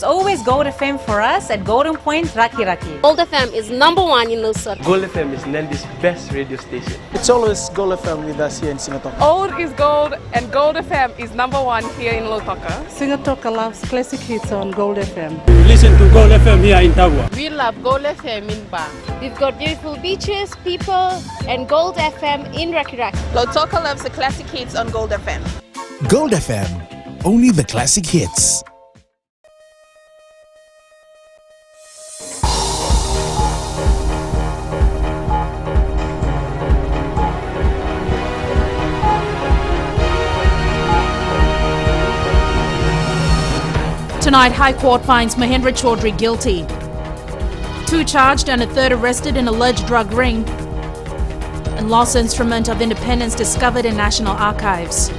It's always Gold FM for us at Golden Point, Raki Raki. Gold FM is #1 in Lusaka. Gold FM is Nandi's best radio station. It's always Gold FM with us here in Singatoka. Old is gold and Gold FM is #1 here in Lusaka. Singatoka loves classic hits on Gold FM. We listen to Gold FM here in Tagua. We love Gold FM in Ba. We've got beautiful beaches, people, and Gold FM in Raki Raki. Lautoka loves the classic hits on Gold FM. Gold FM, only the classic hits. Tonight, High Court finds Mahendra Chaudhry guilty. 2 charged and a 3rd arrested in alleged drug ring. And lost instrument of independence discovered in National Archives.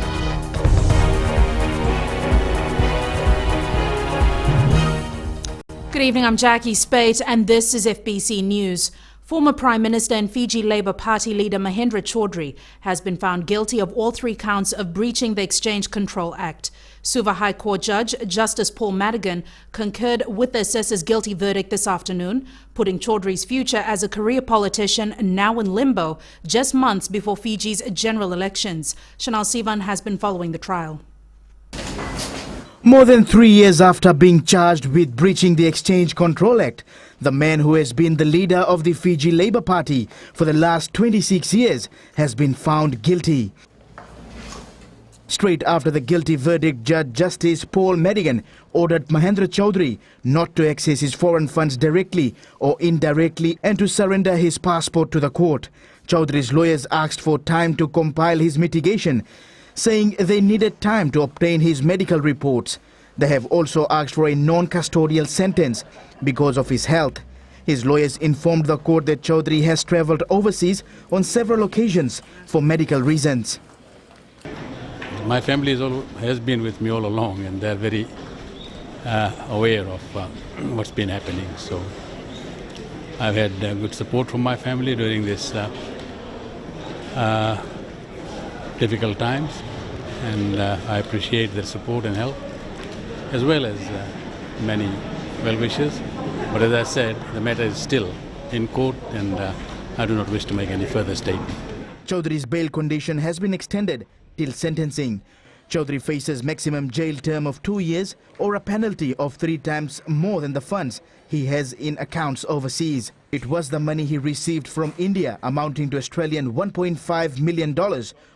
Good evening, I'm Jackie Spate and this is FBC News. Former Prime Minister and Fiji Labour Party leader Mahendra Chaudhry has been found guilty of all 3 counts of breaching the Exchange Control Act. Suva High Court Judge Justice Paul Madigan concurred with the assessor's guilty verdict this afternoon, putting Chaudhry's future as a career politician now in limbo just months before Fiji's general elections. Chanel Sivan has been following the trial. More than 3 years after being charged with breaching the Exchange Control Act, the man who has been the leader of the Fiji Labour Party for the last 26 years has been found guilty. Straight after the guilty verdict, Judge Justice Paul Madigan ordered Mahendra Chaudhry not to access his foreign funds directly or indirectly and to surrender his passport to the court. Chaudhry's lawyers asked for time to compile his mitigation, saying they needed time to obtain his medical reports. They have also asked for a non-custodial sentence because of his health. His lawyers informed the court that Chaudhry has travelled overseas on several occasions for medical reasons. My family has been with me all along and they're very aware of what's been happening. So I've had good support from my family during this difficult times, and I appreciate their support and help, as well as many well-wishers. But as I said, the matter is still in court and I do not wish to make any further statement. Chaudhry's bail condition has been extended till sentencing. Chaudhry faces maximum jail term of 2 years or a penalty of 3 times more than the funds he has in accounts overseas. It was the money he received from India amounting to Australian $1.5 million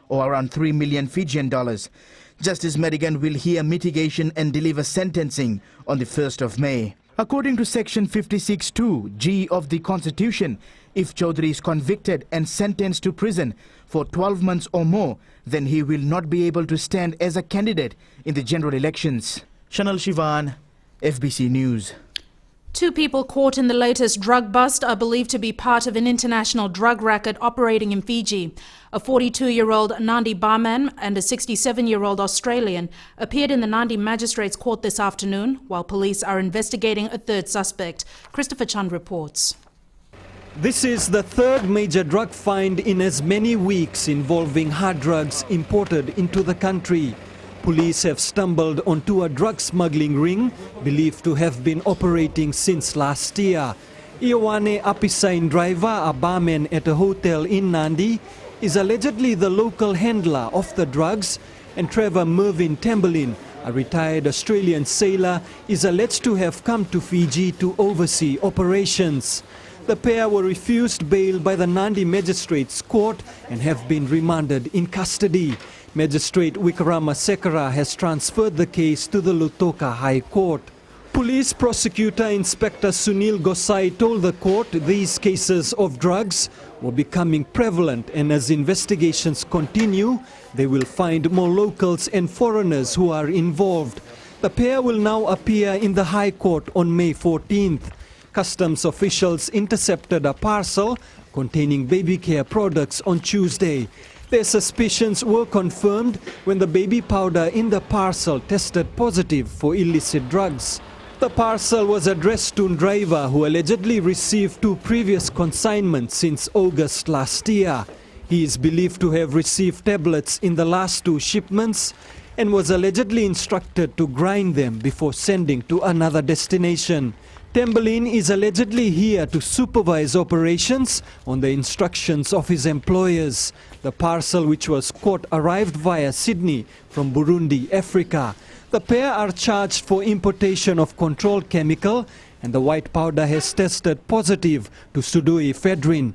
or around 3 million Fijian dollars. Justice Madigan will hear mitigation and deliver sentencing on the 1st of May. According to Section 56(2)(g) of the Constitution, if Chaudhry is convicted and sentenced to prison for 12 months or more, then he will not be able to stand as a candidate in the general elections. Chanel Shivan, FBC News. 2 people caught in the latest drug bust are believed to be part of an international drug racket operating in Fiji. A 42-year-old Nandi barman and a 67-year-old Australian appeared in the Nandi Magistrates Court this afternoon, while police are investigating a 3rd suspect. Christopher Chand reports. This is the 3rd major drug find in as many weeks involving hard drugs imported into the country. Police have stumbled onto a drug smuggling ring believed to have been operating since last year. Ioane Apisain driver, a barman at a hotel in Nandi, is allegedly the local handler of the drugs, and Trevor Mervyn Tamberlin, a retired Australian sailor, is alleged to have come to Fiji to oversee operations. The pair were refused bail by the Nandi Magistrates Court and have been remanded in custody. Magistrate Wikarama Sekara has transferred the case to the Lautoka High Court. Police Prosecutor Inspector Sunil Gosai told the court these cases of drugs were becoming prevalent, and as investigations continue, they will find more locals and foreigners who are involved. The pair will now appear in the High Court on May 14th. Customs officials intercepted a parcel containing baby care products on Tuesday. Their suspicions were confirmed when the baby powder in the parcel tested positive for illicit drugs. The parcel was addressed to a driver who allegedly received 2 previous consignments since August last year. He is believed to have received tablets in the last 2 shipments. and was allegedly instructed to grind them before sending to another destination. Tembalin is allegedly here to supervise operations on the instructions of his employers. The parcel, which was quote arrived via Sydney from Burundi, Africa. The pair are charged for importation of controlled chemical, and the white powder has tested positive to pseudoephedrine.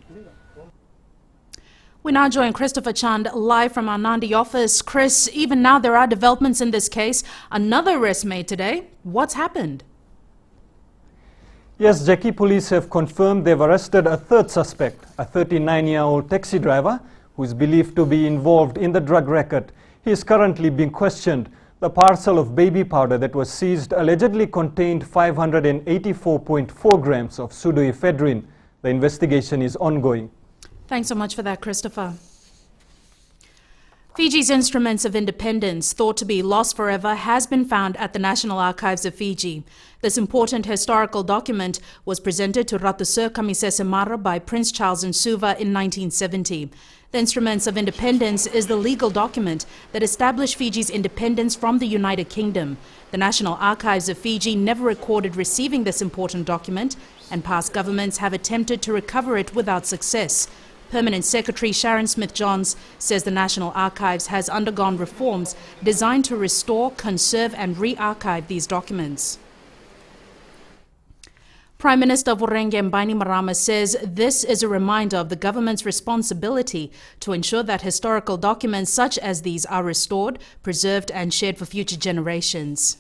We now join Christopher Chand live from our Nandi office. Chris, even now there are developments in this case. Another arrest made today. What's happened? Yes, Jackie, police have confirmed they've arrested a third suspect, a 39-year-old taxi driver who is believed to be involved in the drug racket. He is currently being questioned. The parcel of baby powder that was seized allegedly contained 584.4 grams of pseudoephedrine. The investigation is ongoing. Thanks so much for that, Christopher. Fiji's instruments of independence, thought to be lost forever, has been found at the National Archives of Fiji. This important historical document was presented to Ratu Sir Kamisese Mara by Prince Charles and Suva in 1970. The Instruments of Independence is the legal document that established Fiji's independence from the United Kingdom. The National Archives of Fiji never recorded receiving this important document, and past governments have attempted to recover it without success. Permanent Secretary Sharon Smith-Johns says the National Archives has undergone reforms designed to restore, conserve and re-archive these documents. Prime Minister Vorenge Bainimarama says this is a reminder of the government's responsibility to ensure that historical documents such as these are restored, preserved and shared for future generations.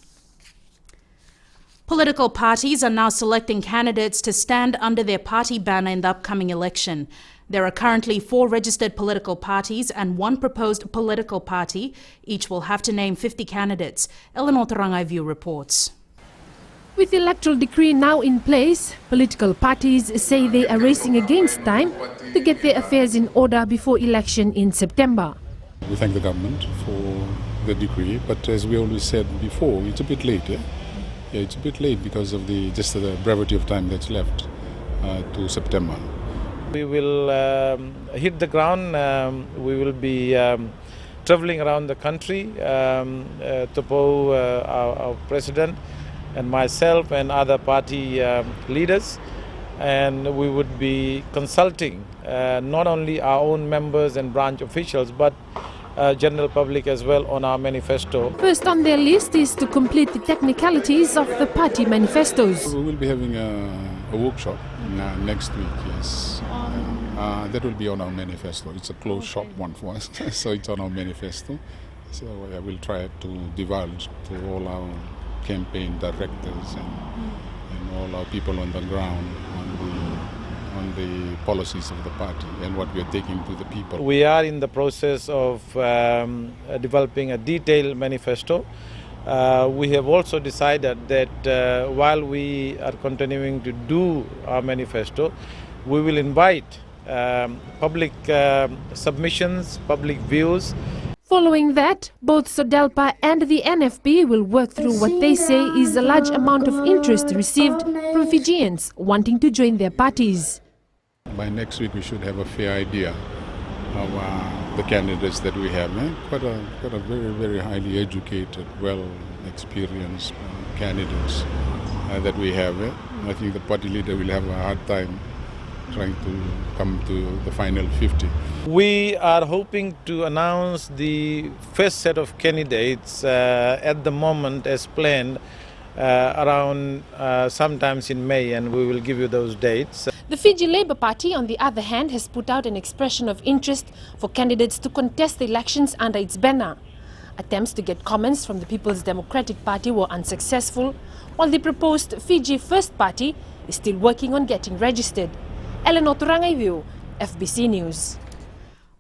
Political parties are now selecting candidates to stand under their party banner in the upcoming election. There are currently 4 registered political parties and 1 proposed political party. Each will have to name 50 candidates. Eleanor Tarangaivu reports. With the electoral decree now in place, political parties say they are racing against time to get their affairs in order before election in September. We thank the government for the decree, but as we always said before, it's a bit late. Yeah, it's a bit late because of the brevity of time that's left to September. We will hit the ground. We will be traveling around the country. Topo, our president, and myself and other party leaders, and we would be consulting not only our own members and branch officials but general public as well on our manifesto. First on their list is to complete the technicalities of the party manifestos. We will be having a workshop next week, yes. That will be on our manifesto. It's a closed shop one for us, so it's on our manifesto. So I will try to divulge to all our campaign directors and all our people on the ground on the policies of the party and what we are taking to the people. We are in the process of developing a detailed manifesto. We have also decided that while we are continuing to do our manifesto, we will invite public submissions, public views. Following that, both SODELPA and the NFP will work through what they say is a large amount of interest received from Fijians wanting to join their parties. By next week we should have a fair idea of the candidates that we have. Quite a very, very highly educated, well-experienced candidates that we have. I think the party leader will have a hard time trying to come to the final 50. We are hoping to announce the first set of candidates at the moment as planned around sometimes in May, and we will give you those dates. The Fiji Labour Party, on the other hand, has put out an expression of interest for candidates to contest the elections under its banner. Attempts to get comments from the People's Democratic Party were unsuccessful, while the proposed Fiji First Party is still working on getting registered. Eleanor Turangaivu, FBC News.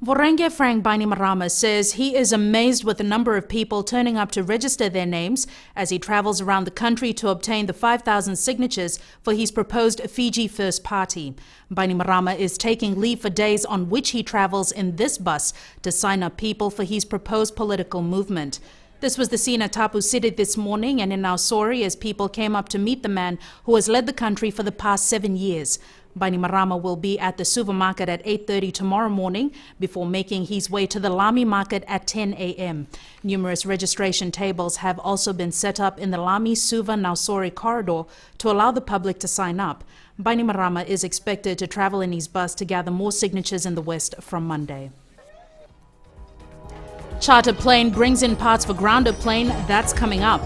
Vorenge Frank Bainimarama says he is amazed with the number of people turning up to register their names as he travels around the country to obtain the 5,000 signatures for his proposed Fiji First Party. Bainimarama is taking leave for days on which he travels in this bus to sign up people for his proposed political movement. This was the scene at Tapu City this morning and in Nausori as people came up to meet the man who has led the country for the past 7 years. Bainimarama will be at the supermarket at 8:30 tomorrow morning before making his way to the Lami market at 10 a.m. Numerous registration tables have also been set up in the Lami Suva Nausori corridor to allow the public to sign up. Bainimarama is expected to travel in his bus to gather more signatures in the West from Monday. Charter plane brings in parts for grounded plane. That's coming up.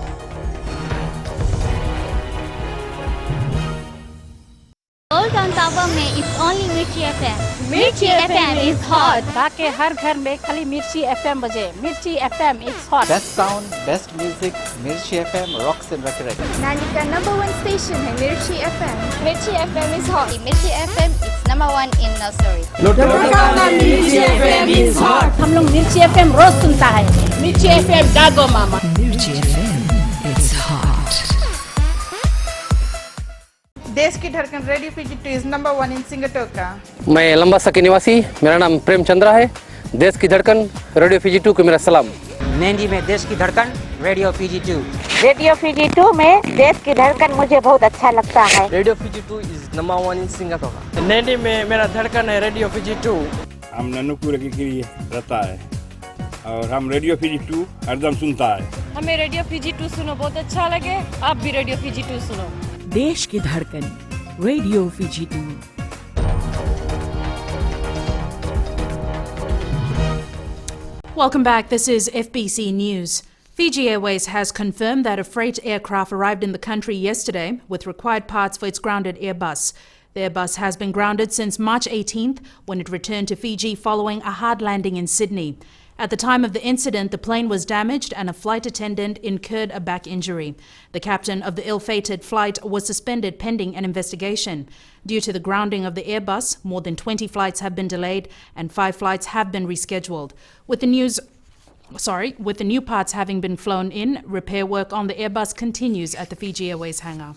Old Town Tower में it's only Mirchi FM. Mirchi FM is hot. ताकि हर घर में खाली मिर्ची FM बजे. मिर्ची FM it's hot. Best sound, best music, Mirchi FM rocks in record. Nandi का #1 station है Mirchi FM. Mirchi FM is hot. Mirchi FM it's #1 in Nausori. मिर्ची FM is hot. हम लोग मिर्ची FM रोज सुनता है. मिर्ची FM जागो मामा. Mirchi FM it's hot. देश की धड़कन radio PG2 is #1 in Singatoka. मैं लंबासा के निवासी, मेरा नाम प्रेम चंद्रा है। देश की धड़कन रेडियो PG2 को मेरा सलाम। नैनी में देश की धड़कन रेडियो PG2। रेडियो PG2 में देश की धड़कन मुझे बहुत अच्छा लगता है। Radio PG2 is #1 in Singatoka। Naini में मेरा धड़कन है रेडियो PG2। हम ननुपुर की रहता है और हम रेडियो PG2 हरदम सुनता है। हमें रेडियो PG2 सुनो बहुत अच्छा लगे, आप भी रेडियो PG2 सुनो। देश की धड़कन radio PG2। Welcome back. This is FBC News. Fiji Airways has confirmed that a freight aircraft arrived in the country yesterday with required parts for its grounded Airbus. The Airbus has been grounded since March 18th when it returned to Fiji following a hard landing in Sydney. At the time of the incident, the plane was damaged and a flight attendant incurred a back injury. The captain of the ill-fated flight was suspended pending an investigation. Due to the grounding of the Airbus, more than 20 flights have been delayed and 5 flights have been rescheduled. With the new parts having been flown in, repair work on the Airbus continues at the Fiji Airways hangar.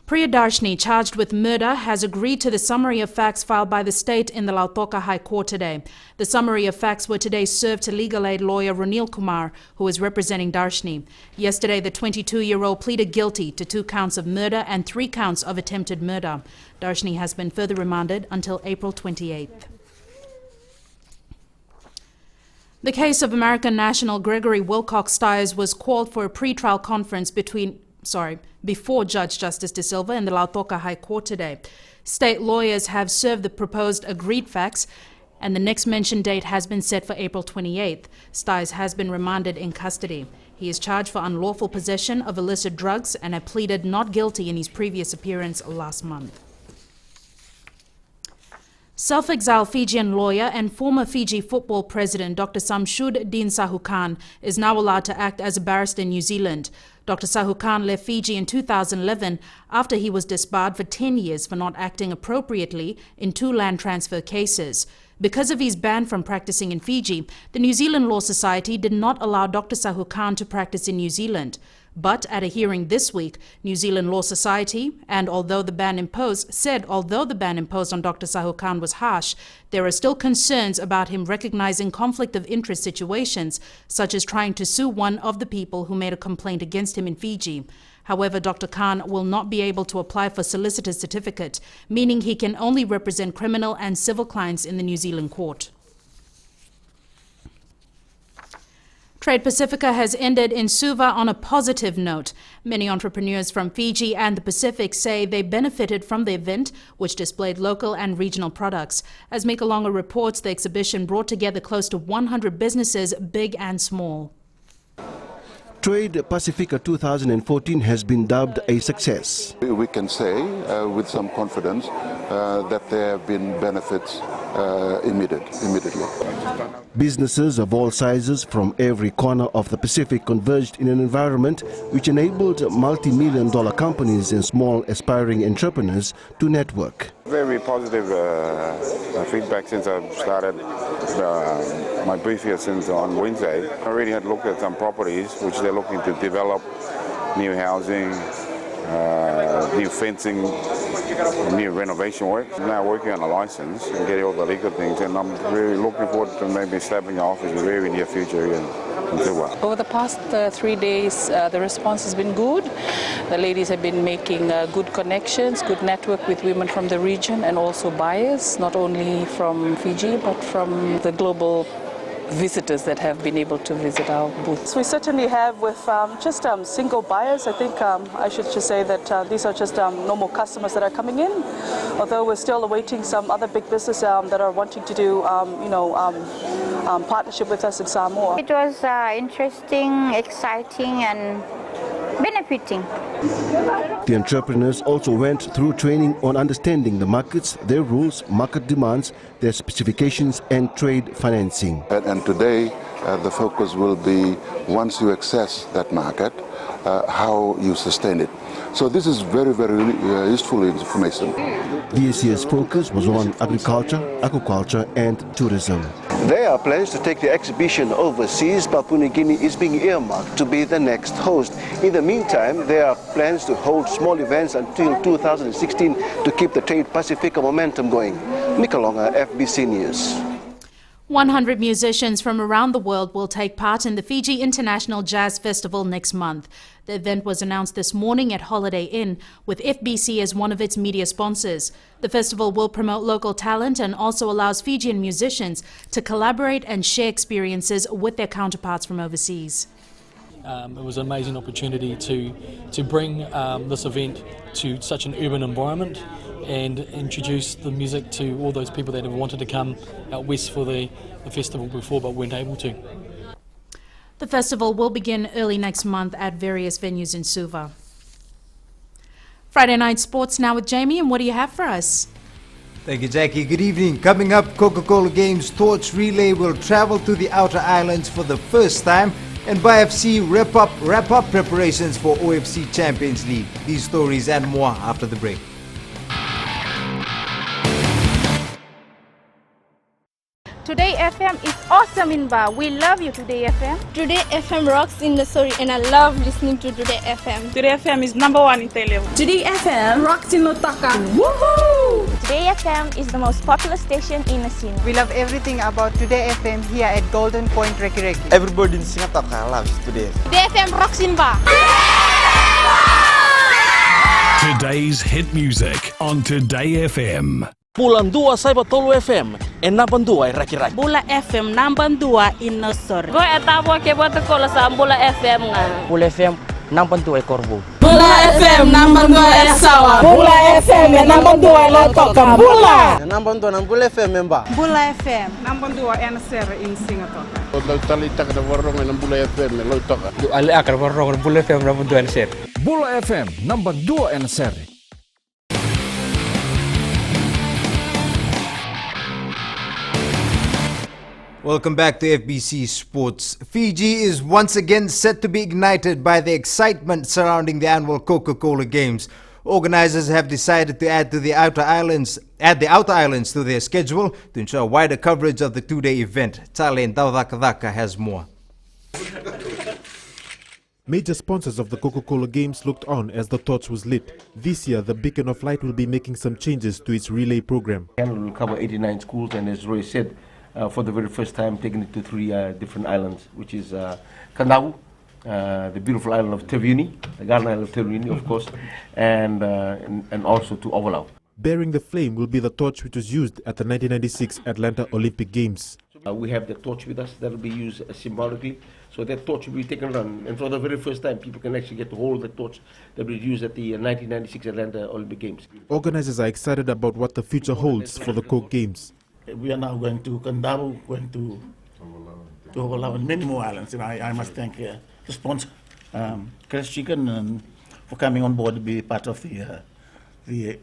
Priyadarshini, charged with murder, has agreed to the summary of facts filed by the state in the Lautoka High Court today. The summary of facts were today served to legal aid lawyer Ranil Kumar, who is representing Darshini. Yesterday, the 22-year-old pleaded guilty to 2 counts of murder and 3 counts of attempted murder. Darshini has been further remanded until April 28th. The case of American national Gregory Wilcox Stiers was called for a pre-trial conference before Judge Justice De Silva in the Lautoka High Court today. State lawyers have served the proposed agreed facts, and the next mentioned date has been set for April 28th. Stiers has been remanded in custody. He is charged for unlawful possession of illicit drugs and had pleaded not guilty in his previous appearance last month. Self-exiled Fijian lawyer and former Fiji football president Dr. Samsud Din Sahu Khan is now allowed to act as a barrister in New Zealand. Dr. Sahu Khan left Fiji in 2011 after he was disbarred for 10 years for not acting appropriately in 2 land transfer cases. Because of his ban from practicing in Fiji, the New Zealand Law Society did not allow Dr. Sahu Khan to practice in New Zealand. But at a hearing this week, New Zealand Law Society, although the ban imposed on Dr. Sahu Khan was harsh, there are still concerns about him recognizing conflict of interest situations, such as trying to sue one of the people who made a complaint against him in Fiji. However, Dr. Khan will not be able to apply for solicitor's certificate, meaning he can only represent criminal and civil clients in the New Zealand court. Trade Pacifica has ended in Suva on a positive note. Many entrepreneurs from Fiji and the Pacific say they benefited from the event, which displayed local and regional products. As Mika Longa reports, the exhibition brought together close to 100 businesses, big and small. Trade Pacifica 2014 has been dubbed a success. We can say with some confidence that there have been benefits immediately. Businesses of all sizes from every corner of the Pacific converged in an environment which enabled multi-million-dollar companies and small aspiring entrepreneurs to network. Very positive feedback since I've started my brief here since on Wednesday. I already had looked at some properties which they're looking to develop, new housing, new fencing, new renovation work. I'm now working on a license and getting all the legal things, and I'm really looking forward to maybe establishing an office in the very near future in in Suva. Over the past 3 days, the response has been good. The ladies have been making good connections, good network with women from the region and also buyers, not only from Fiji, but from the global visitors that have been able to visit our booths. We certainly have with just single buyers. I think I should just say that these are just normal customers that are coming in, although we're still awaiting some other big business that are wanting to do partnership with us in Samoa. It was interesting, exciting and benefiting. The entrepreneurs also went through training on understanding the markets, their rules, market demands, their specifications and trade financing. And today the focus will be, once you access that market, how you sustain it. So this is very, very useful information. This year's focus was on agriculture, aquaculture and tourism. There are plans to take the exhibition overseas. Papua New Guinea is being earmarked to be the next host. In the meantime, there are plans to hold small events until 2016 to keep the trade Pacifica momentum going. Mikalonga, FBC News. 100 musicians from around the world will take part in the Fiji International Jazz Festival next month. The event was announced this morning at Holiday Inn, with FBC as one of its media sponsors. The festival will promote local talent and also allows Fijian musicians to collaborate and share experiences with their counterparts from overseas. It was an amazing opportunity to bring this event to such an urban environment and introduce the music to all those people that have wanted to come out west for the festival before but weren't able to. The festival will begin early next month at various venues in Suva. Friday Night Sports now with Jamie, and what do you have for us? Thank you, Jackie. Good evening. Coming up, Coca-Cola Games Torch Relay will travel to the Outer Islands for the first time, and BFC wrap up preparations for OFC Champions League. These stories and more after the break. Today FM is awesome in Ba. We love you, Today FM. Today FM rocks in the story and I love listening to Today FM. Today FM is #1 in Telev. Today FM rocks in Lotaka. Woohoo! Today FM is the most popular station in the scene. We love everything about Today FM here at Golden Point Reki. Everybody in Singatoka loves Today FM. Today FM rocks in Ba. Today's hit music on Today FM. Bulan 2 saya Tolu FM, number 2 Raki-Raki. Bula FM number 2 in Nosor. Go etawa ke buat kola sa Bula FM nga. Bula FM number 2 Korbu. Bula FM number 2 Sawa. Bula FM number 2 Lotoka. Bula. Number 2 Bula FM member. Bula FM number 2 NSR in Singapore. Kalau talita kada warung ng Bula FM Lotoka. Ali akar warung Bula FM number 2 NSR. Bula FM number 2 NSR. Welcome back to FBC Sports. Fiji is once again set to be ignited by the excitement surrounding the annual Coca-Cola Games. Organizers have decided to add the outer islands to their schedule to ensure wider coverage of the two-day event. Talen Daudakadaka has more. Major sponsors of the Coca-Cola Games looked on as the torch was lit. This year, the Beacon of Light will be making some changes to its relay program. It will cover 89 schools, and as Roy said, for the very first time taking it to 3 different islands, which is Kandau, the beautiful island of Tevuni, the garden island of Tevuni, of course, and also to Ovalau. Bearing the flame will be the torch which was used at the 1996 Atlanta Olympic Games. We have the torch with us that will be used symbolically. So that torch will be taken around, and for the very first time, people can actually get to hold the torch that will be used at the 1996 Atlanta Olympic Games. Organizers are excited about what the future holds for the Coke Games. We are now going to Kandau, going to Ovalau, and many more islands. And I must thank the sponsor, Crest Chicken, for coming on board to be part of the. I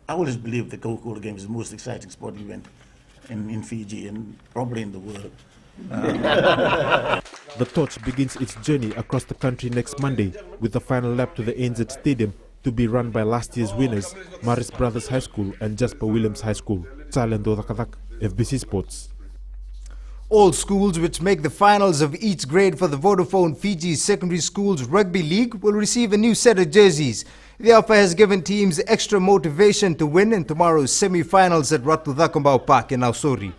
always believe the Coca-Cola Games is the most exciting sport event in Fiji and probably in the world. The torch begins its journey across the country next Monday, with the final lap to the ANZ Stadium to be run by last year's winners, Maris Brothers High School and Jasper Williams High School. Tsalendo Dakadak, FBC Sports. All schools which make the finals of each grade for the Vodafone Fiji Secondary Schools Rugby League will receive a new set of jerseys. The offer has given teams extra motivation to win in tomorrow's semi-finals at Ratu Thakumbau Park in Nausori.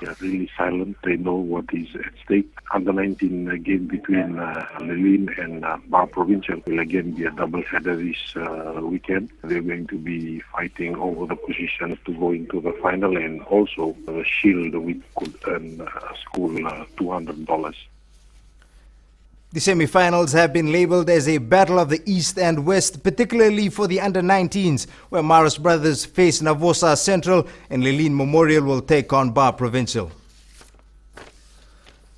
They are really silent. They know what is at stake. Under 19 game between Lelin and Bar Provincial will again be a double header this weekend. They're going to be fighting over the position to go into the final, and also the shield which could earn school $200. The semi-finals have been labelled as a battle of the East and West, particularly for the under-19s, where Maris Brothers face Navosa Central and Lelin Memorial will take on Bar Provincial.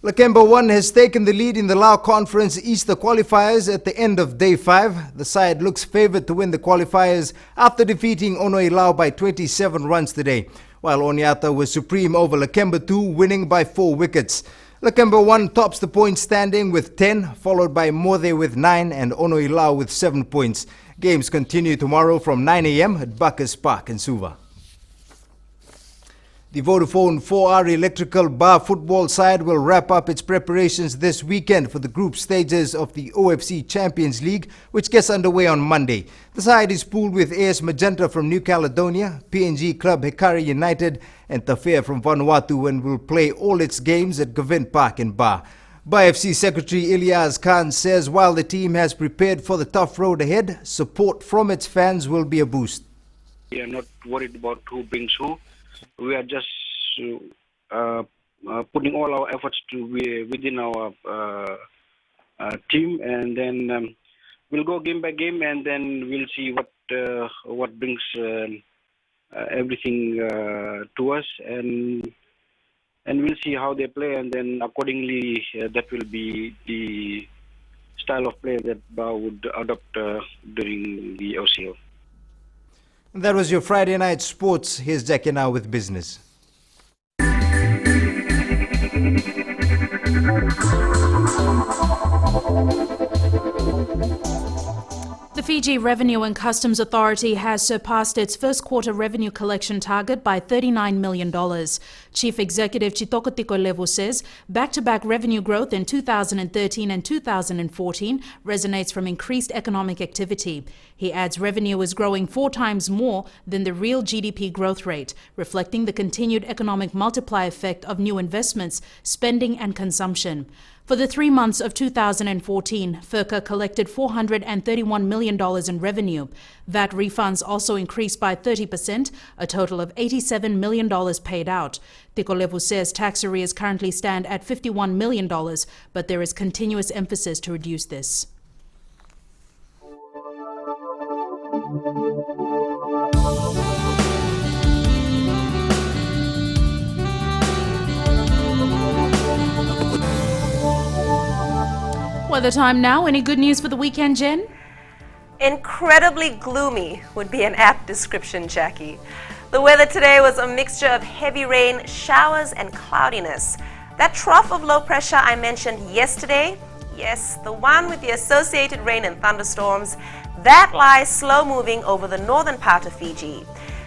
Lakemba 1 has taken the lead in the Lao Conference Easter qualifiers at the end of Day 5. The side looks favoured to win the qualifiers after defeating Onoi Lao by 27 runs today, while Onyata was supreme over Lakemba 2, winning by 4 wickets. Lakemba 1 tops the point standing with 10, followed by Mode with 9 and Onoi Lao with 7 points. Games continue tomorrow from 9 a.m. at Bacchus Park in Suva. The Vodafone 4R Electrical Bar football side will wrap up its preparations this weekend for the group stages of the OFC Champions League, which gets underway on Monday. The side is pooled with AS Magenta from New Caledonia, PNG Club Hikari United and Tafea from Vanuatu, and will play all its games at Gavin Park in Bar. Bar FC Secretary Ilyas Khan says while the team has prepared for the tough road ahead, support from its fans will be a boost. We are not worried about who brings who. We are just putting all our efforts to be within our team, and then we'll go game by game, and then we'll see what brings everything to us, and we'll see how they play, and then accordingly that will be the style of play that Bar would adopt during the OCL. That was your Friday night sports. Here's Jackie now with business. The Fiji Revenue and Customs Authority has surpassed its first quarter revenue collection target by $39 million. Chief Executive Chitoko Tikolevu says back-to-back revenue growth in 2013 and 2014 resonates from increased economic activity. He adds revenue is growing 4 times more than the real GDP growth rate, reflecting the continued economic multiplier effect of new investments, spending and consumption. For the 3 months of 2014, FIRCA collected $431 million in revenue. VAT refunds also increased by 30%, a total of $87 million paid out. Tikolevu says tax arrears currently stand at $51 million, but there is continuous emphasis to reduce this. Weather time now. Any good news for the weekend, Jen? Incredibly gloomy would be an apt description, Jackie. The weather today was a mixture of heavy rain, showers and cloudiness. That trough of low pressure I mentioned yesterday, yes, the one with the associated rain and thunderstorms, that lies slow moving over the northern part of Fiji.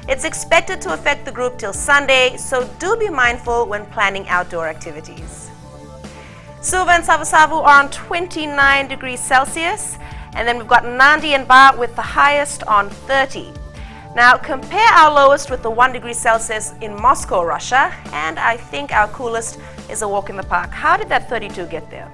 It's expected to affect the group till Sunday, so do be mindful when planning outdoor activities. Suva and Savasavu are on 29 degrees Celsius, and then we've got Nandi and Bar with the highest on 30. Now compare our lowest with the 1 degree Celsius in Moscow, Russia, and I think our coolest is a walk in the park. How did that 32 get there?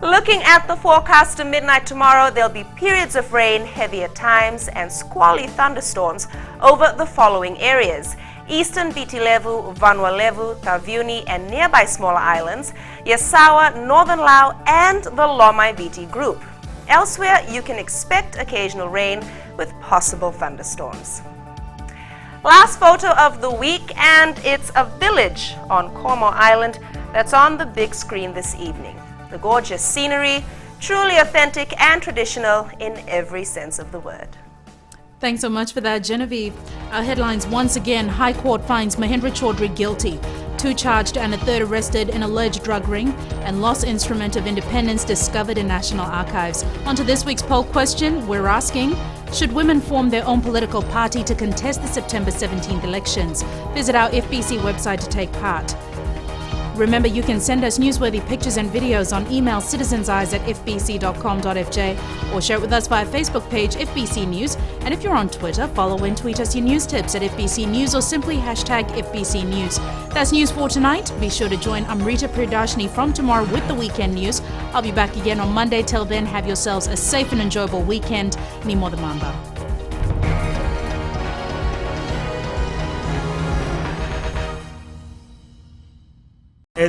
Looking at the forecast to midnight tomorrow, there'll be periods of rain, heavy at times, and squally thunderstorms over the following areas: Eastern Biti Levu, Vanua Levu, Taviuni, and nearby smaller islands, Yasawa, Northern Lao, and the Lomai Biti group. Elsewhere, you can expect occasional rain with possible thunderstorms. Last photo of the week, and it's a village on Como Island that's on the big screen this evening. The gorgeous scenery, truly authentic and traditional in every sense of the word. Thanks so much for that, Genevieve. Our headlines once again: High Court finds Mahendra Chaudhry guilty. 2 charged and a 3rd arrested in alleged drug ring, and lost instrument of independence discovered in National Archives. On to this week's poll question. We're asking, should women form their own political party to contest the September 17th elections? Visit our FBC website to take part. Remember, you can send us newsworthy pictures and videos on email citizenseyes@fbc.com.fj or share it with us via Facebook page FBC News. And if you're on Twitter, follow and tweet us your news tips at FBC News or simply hashtag FBC News. That's news for tonight. Be sure to join Amrita Pradashni from tomorrow with the weekend news. I'll be back again on Monday. Till then, have yourselves a safe and enjoyable weekend. Nimo the Mamba.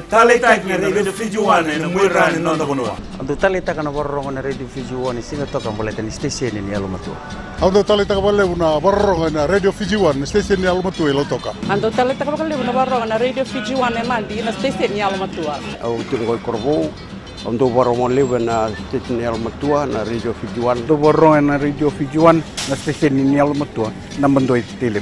Talita na radio Fiji One na mwirani nondo bonua. Ando talita kana borrongo na radio Fiji One singa toka mboleta ni station ni alumatu. Ando talita ka bale una borrongo na radio Fiji One station ni alumatu elo toka. Ando talita ka bale una borrongo na radio Fiji One mandi na station ni alumatu. Au tungo korbo ando borrongo leve na station ni alumatu na radio Fiji One. Do borrongo na radio Fiji One na station ni alumatu na mandoi tele.